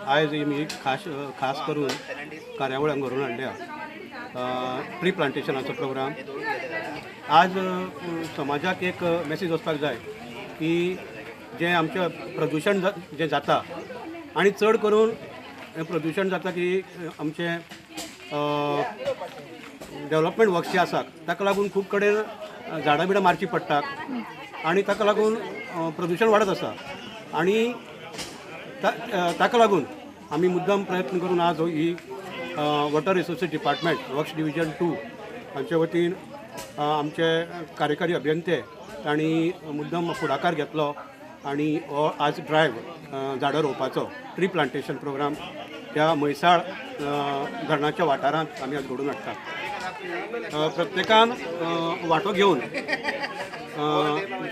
आयज मी खास करून कार्यावळांक घडोवन हाडल्या ट्री प्लांटेशनाचो प्रोग्राम. आज समाजाक एक मॅसेज वचपाक जाय की जे आमचें प्रदूशण जे जाता आनी चड करून प्रदूशण जाता की आमचें डेवलॉपमेंट वर्क्स जे आसात ताका लागून खूब कडेन झाडां बिडां मारची पडटात आनी ताका लागून प्रदूशण वाडत आसा. आनी ताका लागून आमी मुद्दम प्रयत्न करून आज ही water resources department works division 2 हांचे वतीन आमचे कार्यकारी अभियंते तांणी मुद्दम फुडाकार घेतलो आनी हो आज ड्रायव्ह झाडां रोवपाचो ट्री प्लांटेशन प्रोग्राम त्या म्हैसाळ धरणाच्या वाठारांत आमी आज घडोवन हाडटात. प्रत्येकान वांटो घेवन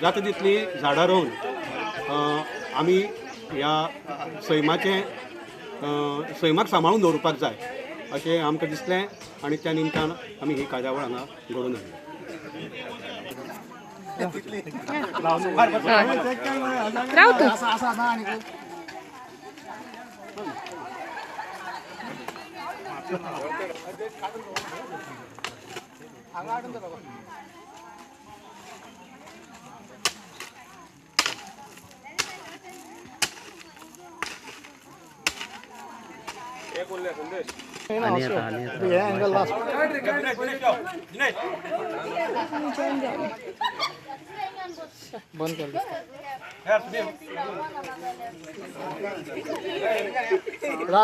जाता तितली झाडां रोवन आमी ह्या सैमाक सांबाळून दवरपाक जाय अशें आमकां दिसलें आनी त्या निमतान आमी ही कार्यावळ हांगा घडोवन हाडली. बंद कर रा